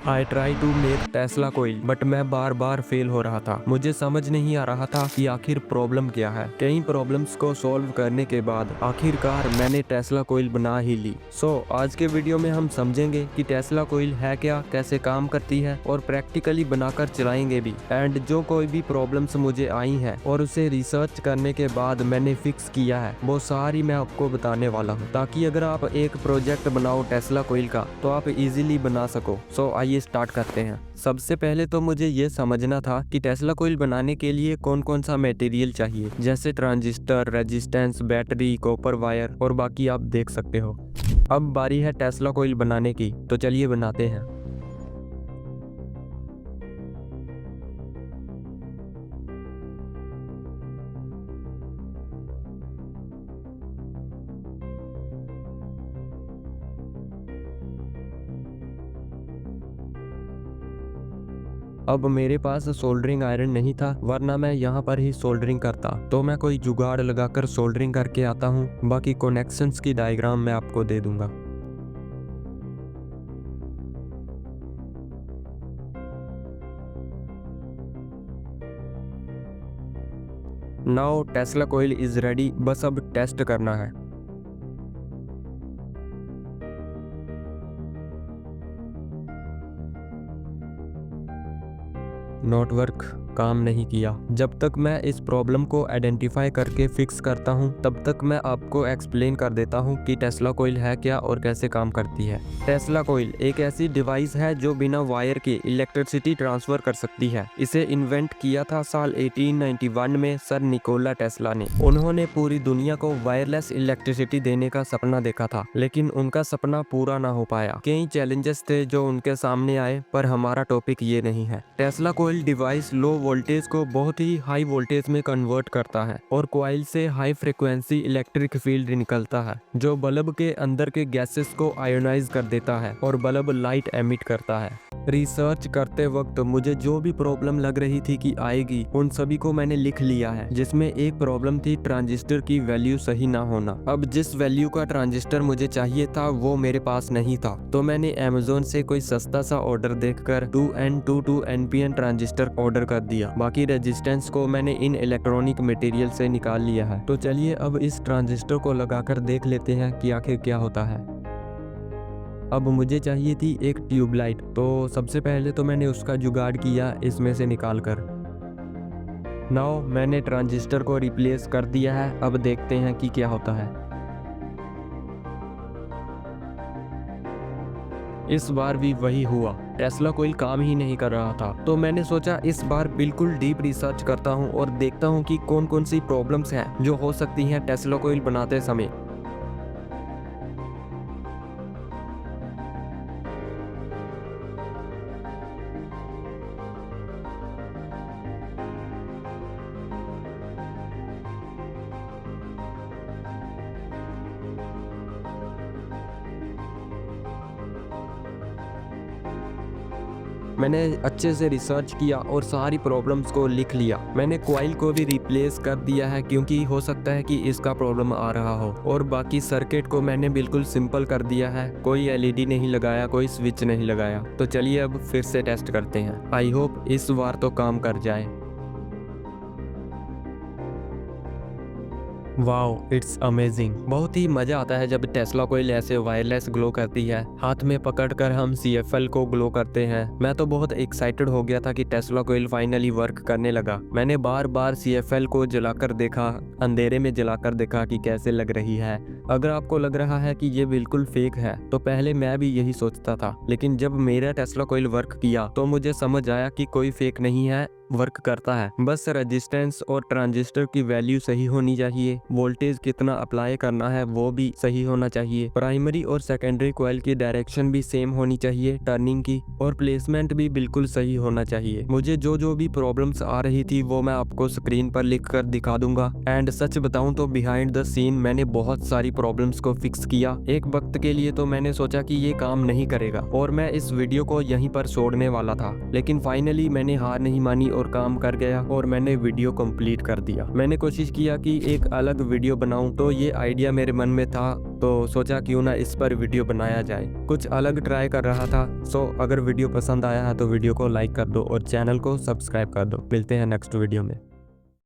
I try to make Tesla coil but मैं बार बार fail हो रहा था। मुझे समझ नहीं आ रहा था कि आखिर प्रॉब्लम क्या है। कई प्रॉब्लम्स को सॉल्व करने के बाद आखिरकार मैंने टेस्ला कोइल बना ही ली। आज के वीडियो में हम समझेंगे कि टेस्ला कोइल है क्या, कैसे काम करती है और प्रैक्टिकली बनाकर चलाएंगे भी। एंड जो कोई भी प्रॉब्लम्स मुझे आई है और उसे रिसर्च करने के बाद मैंने फिक्स किया है, वो सारी मैं आपको बताने वाला हूँ, ताकि अगर आप एक प्रोजेक्ट बनाओ टेस्ला कोइल का तो आप इजीली बना सको। आइए स्टार्ट करते हैं। सबसे पहले तो मुझे ये समझना था कि टेस्ला कोइल बनाने के लिए कौन कौन सा मटेरियल चाहिए, जैसे transistor, resistance, battery, copper wire और बाकी आप देख सकते हो। अब बारी है टेस्ला कोइल बनाने की, तो चलिए बनाते हैं। अब मेरे पास सोल्डरिंग आयरन नहीं था, वरना मैं यहाँ पर ही सोल्डरिंग करता। तो मैं कोई जुगाड़ लगाकर सोल्डरिंग करके आता हूँ। बाकी कनेक्शंस की डायग्राम मैं आपको दे दूंगा। Now Tesla coil is ready, बस अब टेस्ट करना है। नॉट वर्क, काम नहीं किया। जब तक मैं इस प्रॉब्लम को आइडेंटिफाई करके फिक्स करता हूं, तब तक मैं आपको एक्सप्लेन कर देता हूं कि टेस्ला कोइल है क्या और कैसे काम करती है। टेस्ला कोइल एक ऐसी डिवाइस है जो बिना वायर के इलेक्ट्रिसिटी ट्रांसफर कर सकती है। इसे इन्वेंट किया था साल 1891 में सर निकोला टेस्ला ने। उन्होंने पूरी दुनिया को वायरलेस इलेक्ट्रिसिटी देने का सपना देखा था, लेकिन उनका सपना पूरा ना हो पाया। कई चैलेंजेस थे जो उनके सामने आए, पर हमारा टॉपिक ये नहीं है। Tesla coil device low voltage को बहुत ही हाई वोल्टेज में कन्वर्ट करता है और कॉइल से हाई फ्रिक्वेंसी इलेक्ट्रिक फील्ड निकलता है, जो बल्ब के अंदर के गैसेस को आयोनाइज कर देता है और बल्ब लाइट एमिट करता है। रिसर्च करते वक्त मुझे जो भी प्रॉब्लम लग रही थी कि आएगी, उन सभी को मैंने लिख लिया है, जिसमें एक प्रॉब्लम थी ट्रांजिस्टर की वैल्यू सही ना होना। अब जिस वैल्यू का ट्रांजिस्टर मुझे चाहिए था वो मेरे पास नहीं था, तो मैंने अमेज़न से कोई सस्ता सा ऑर्डर देखकर 2N22 NPN ट्रांजिस्टर ऑर्डर कर दिया। बाकी रेजिस्टेंस को मैंने इन इलेक्ट्रॉनिक मटेरियल से निकाल लिया है। तो चलिए अब इस ट्रांजिस्टर को लगाकर देख लेते हैं कि आखिर क्या होता है। अब मुझे चाहिए थी एक ट्यूबलाइट, तो सबसे पहले तो मैंने उसका जुगाड़ किया इसमें से निकाल कर। नाउ मैंने ट्रांजिस्टर को रिप्लेस कर दिया है। अब देखते हैं कि क्या होता है। इस बार भी वही हुआ, टेस्ला कोइल काम ही नहीं कर रहा था। तो मैंने सोचा इस बार बिल्कुल डीप रिसर्च करता हूँ और देखता हूँ कि कौन कौन सी प्रॉब्लम्स हैं जो हो सकती हैं टेस्ला कोइल बनाते समय। मैंने अच्छे से रिसर्च किया और सारी प्रॉब्लम्स को लिख लिया। मैंने कॉइल को भी रिप्लेस कर दिया है, क्योंकि हो सकता है कि इसका प्रॉब्लम आ रहा हो। और बाकी सर्किट को मैंने बिल्कुल सिंपल कर दिया है, कोई एलईडी नहीं लगाया, कोई स्विच नहीं लगाया। तो चलिए अब फिर से टेस्ट करते हैं। आई होप इस बार तो काम कर जाए। Wow, it's amazing. बहुत ही मजा आता है जब टेस्ला कोइल ऐसे वायरलेस ग्लो करती है। हाथ में पकड़कर हम CFL को ग्लो करते हैं। मैं तो बहुत एक्साइटेड हो गया था कि टेस्ला कोइल फाइनली वर्क करने लगा। मैंने बार बार CFL को जलाकर देखा, अंधेरे में जलाकर देखा कि कैसे लग रही है। अगर आपको लग रहा है कि ये बिल्कुल फेक है, तो पहले मैं भी यही सोचता था, लेकिन जब मेरा टेस्ला कोइल वर्क किया तो मुझे समझ आया कि कोई फेक नहीं है, वर्क करता है। बस रेजिस्टेंस और ट्रांजिस्टर की वैल्यू सही होनी चाहिए, वोल्टेज कितना अप्लाई करना है वो भी सही होना चाहिए, प्राइमरी और सेकेंडरी कॉइल की डायरेक्शन भी सेम होनी चाहिए टर्निंग की, और प्लेसमेंट भी बिल्कुल सही होना चाहिए। मुझे जो जो भी प्रॉब्लम्स आ रही थी वो मैं आपको स्क्रीन पर लिख कर दिखा दूंगा। एंड सच बताऊं तो बिहाइंड द सीन मैंने बहुत सारी प्रॉब्लम्स को फिक्स किया। एक वक्त के लिए तो मैंने सोचा कि ये काम नहीं करेगा और मैं इस वीडियो को यहीं पर छोड़ने वाला था, लेकिन फाइनली मैंने हार नहीं मानी और काम कर गया और मैंने वीडियो कंप्लीट कर दिया। मैंने कोशिश किया कि एक अलग वीडियो बनाऊं, तो ये आइडिया मेरे मन में था, तो सोचा क्यों ना इस पर वीडियो बनाया जाए। कुछ अलग ट्राई कर रहा था। सो अगर वीडियो पसंद आया है तो वीडियो को लाइक कर दो और चैनल को सब्सक्राइब कर दो। मिलते हैं नेक्स्ट वीडियो में।